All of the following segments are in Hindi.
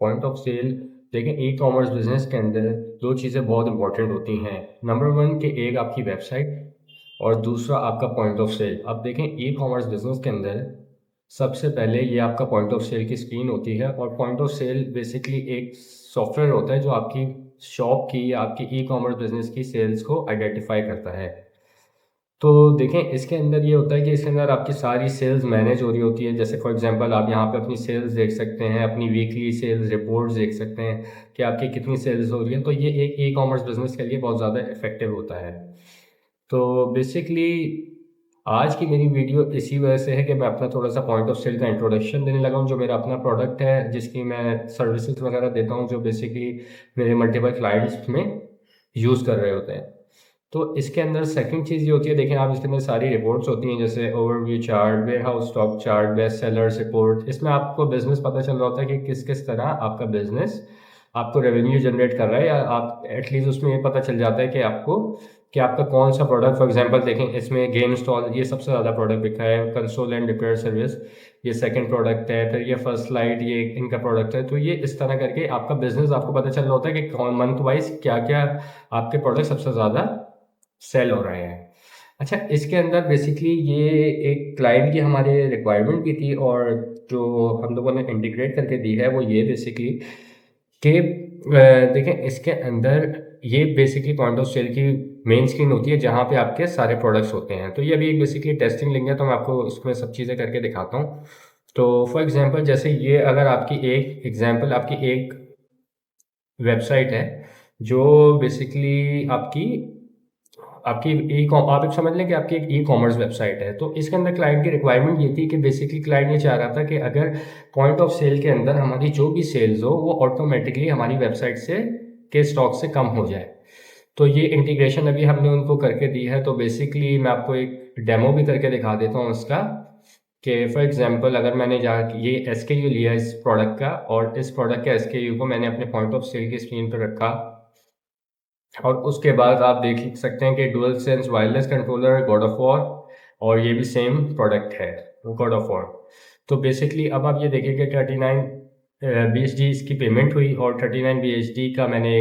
पॉइंट ऑफ सेल देखें, ई कॉमर्स बिजनेस के अंदर दो चीज़ें बहुत इंपॉर्टेंट होती हैं। नंबर वन कि एक आपकी वेबसाइट और दूसरा आपका पॉइंट ऑफ सेल। अब देखें, ई कॉमर्स बिजनेस के अंदर सबसे पहले ये आपका पॉइंट ऑफ सेल की स्क्रीन होती है, और पॉइंट ऑफ सेल बेसिकली एक सॉफ्टवेयर होता है जो आपकी शॉप की या आपकी ई कॉमर्स बिजनेस की सेल्स को आइडेंटिफाई करता है। तो देखें, इसके अंदर ये होता है कि इसके अंदर आपकी सारी सेल्स मैनेज हो रही होती है। जैसे फॉर एग्जांपल आप यहाँ पे अपनी सेल्स देख सकते हैं, अपनी वीकली सेल्स रिपोर्ट्स देख सकते हैं कि आपकी कितनी सेल्स हो रही है। तो ये एक ई कॉमर्स बिजनेस के लिए बहुत ज़्यादा इफेक्टिव होता है। तो बेसिकली आज की मेरी वीडियो इसी वजह से है कि मैं अपना थोड़ा सा पॉइंट ऑफ सेल का इंट्रोडक्शन देने लगा हूँ, जो मेरा अपना प्रोडक्ट है जिसकी मैं सर्विसेज वगैरह देता हूँ, जो बेसिकली मेरे मल्टीपल क्लाइंट्स में यूज़ कर रहे होते हैं। तो इसके अंदर सेकंड चीज़ ये होती है, देखें आप, इसके अंदर सारी रिपोर्ट्स होती हैं, जैसे overview chart, warehouse stock chart, best sellers report. इसमें आपको बिजनेस पता चल रहा होता है कि किस किस तरह आपका बिजनेस आपको रेवेन्यू जनरेट कर रहा है, या आप एटलीस्ट उसमें ये पता चल जाता है कि आपको कि आपका कौन सा प्रोडक्ट। फॉर एग्जांपल देखें, इसमें गेम इंस्टॉल ये सबसे ज़्यादा प्रोडक्ट बिका है, कंसोल एंड रिपेयर सर्विस ये सेकंड प्रोडक्ट है, फिर ये फर्स्ट लाइट ये इनका प्रोडक्ट है। तो ये इस तरह करके आपका बिजनेस आपको पता चल रहा होता है कि कौन मंथ वाइज क्या क्या आपके प्रोडक्ट सबसे ज़्यादा सेल हो रहे हैं। अच्छा, इसके अंदर बेसिकली ये एक क्लाइंट की हमारे रिक्वायरमेंट भी थी, और जो हम लोगों ने इंटीग्रेट करके दी है वो ये बेसिकली कि देखें, इसके अंदर ये बेसिकली पॉइंट ऑफ सेल की मेन स्क्रीन होती है जहाँ पे आपके सारे प्रोडक्ट्स होते हैं। तो ये अभी एक बेसिकली टेस्टिंग लिंक है, तो मैं आपको उसमें सब चीज़ें करके दिखाता हूँ। तो फॉर एग्जांपल जैसे ये अगर आपकी एक एग्जांपल आपकी एक वेबसाइट है जो बेसिकली आपकी आपकी ई कॉम आप एक समझ लें कि आपकी एक ई कॉमर्स वेबसाइट है। तो इसके अंदर क्लाइंट की रिक्वायरमेंट ये थी कि बेसिकली क्लाइंट ये चाह रहा था कि अगर पॉइंट ऑफ सेल के अंदर हमारी जो भी सेल्स हो वो ऑटोमेटिकली हमारी वेबसाइट से के स्टॉक से कम हो जाए। तो ये इंटीग्रेशन अभी हमने उनको करके दी है। तो बेसिकली मैं आपको एक डेमो भी करके दिखा देता हूँ उसका, कि फॉर एग्जांपल अगर मैंने ये एसकेयू लिया इस प्रोडक्ट का, और इस प्रोडक्ट के एसकेयू को मैंने अपने पॉइंट ऑफ सेल की स्क्रीन पर रखा, और उसके बाद आप देख सकते हैं कि dual sense wireless controller God of war, और ये भी सेम प्रोडक्ट है गॉड ऑफ वॉर। तो बेसिकली अब आप ये देखिए कि 39 BHD इसकी पेमेंट हुई, और 39 BHD का मैंने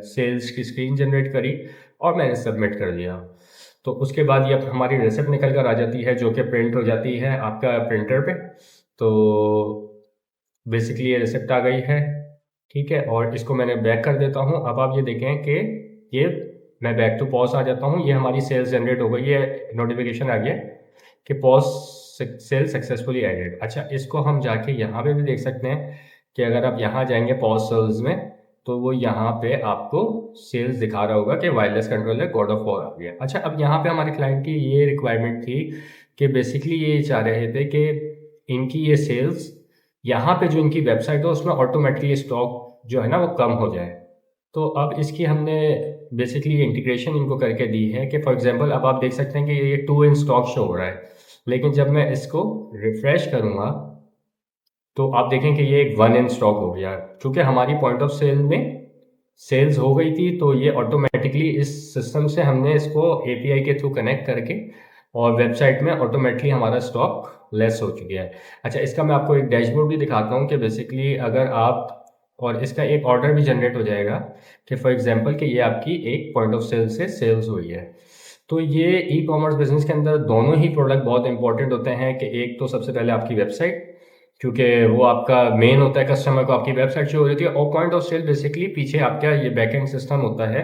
सेल्स की स्क्रीन जनरेट करी और मैंने सबमिट कर दिया। तो उसके बाद ये अब हमारी रेसिप्ट निकल कर आ जाती है, जो कि प्रिंट हो जाती है आपका प्रिंटर पे। तो बेसिकली ये रेसिप्ट आ गई है, ठीक है। और इसको मैंने बैक कर देता हूँ। अब आप ये देखें कि ये मैं बैक टू पॉज आ जाता हूँ, ये हमारी सेल्स जनरेट हो गई है, नोटिफिकेशन आ गया कि पॉज सेल सक्सेसफुली एडेड। अच्छा, इसको हम जाके यहाँ पे भी देख सकते हैं कि अगर आप यहाँ जाएंगे पॉज सेल्स में, तो वो यहाँ पे आपको सेल्स दिखा रहा होगा कि wireless controller God of War आ गया। अच्छा, अब यहाँ पे हमारे क्लाइंट की ये रिक्वायरमेंट थी कि बेसिकली ये चाह रहे थे कि इनकी ये सेल्स यहाँ पे जो इनकी वेबसाइट है उसमें ऑटोमेटिकली स्टॉक जो है ना वो कम हो जाए। तो अब इसकी हमने बेसिकली इंटीग्रेशन इनको करके दी है कि फॉर एग्जांपल अब आप देख सकते हैं कि ये 2 इन स्टॉक शो हो रहा है, लेकिन जब मैं इसको रिफ्रेश करूँगा तो आप देखें कि ये एक 1 इन स्टॉक हो गया। क्योंकि हमारी पॉइंट ऑफ सेल में सेल्स हो गई थी, तो ये ऑटोमेटिकली इस सिस्टम से हमने इसको एपीआई के थ्रू कनेक्ट करके और वेबसाइट में ऑटोमेटिकली हमारा स्टॉक लेस हो चुका है। अच्छा, इसका मैं आपको एक डैशबोर्ड भी दिखाता हूँ कि बेसिकली अगर आप, और इसका एक ऑर्डर भी जनरेट हो जाएगा कि फॉर एग्जांपल कि ये आपकी एक पॉइंट ऑफ सेल से सेल्स हुई है। तो ये ई कॉमर्स बिजनेस के अंदर दोनों ही प्रोडक्ट बहुत इंपॉर्टेंट होते हैं, कि एक तो सबसे पहले आपकी वेबसाइट, क्योंकि वो आपका मेन होता है, कस्टमर को आपकी वेबसाइट शो हो रही है, और पॉइंट ऑफ सेल बेसिकली पीछे आपका ये बैकएंड सिस्टम होता है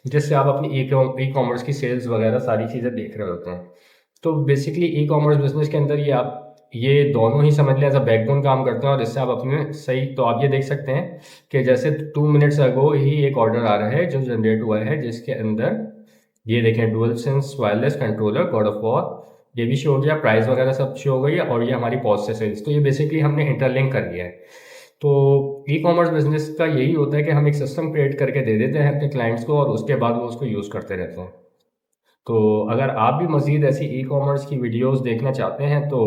जिससे आप अपनी ई कॉमर्स की सेल्स वगैरह सारी चीज़ें देख रहे होते हैं। तो बेसिकली ई कॉमर्स बिजनेस के अंदर ये दोनों ही समझ लें एज अ बैकबोन काम करते हैं, और इससे आप अपने सही, तो आप ये देख सकते हैं कि जैसे 2 मिनट्स अगो ही एक ऑर्डर आ रहा है जो जनरेट हुआ है, जिसके अंदर ये देखें dual sense wireless controller God of war, ये भी शो हो गया, प्राइस वगैरह सब शो हो गई है, और ये हमारी पॉज से सेल्स। तो ये बेसिकली हमने इंटरलिंक कर दिया है। तो ई कॉमर्स बिजनेस का यही होता है कि हम एक सिस्टम क्रिएट करके दे देते हैं अपने क्लाइंट्स को, और उसके बाद वो उसको यूज़ करते रहते हैं। तो अगर आप भी मज़ीद ऐसी ई कॉमर्स की वीडियोस देखना चाहते हैं तो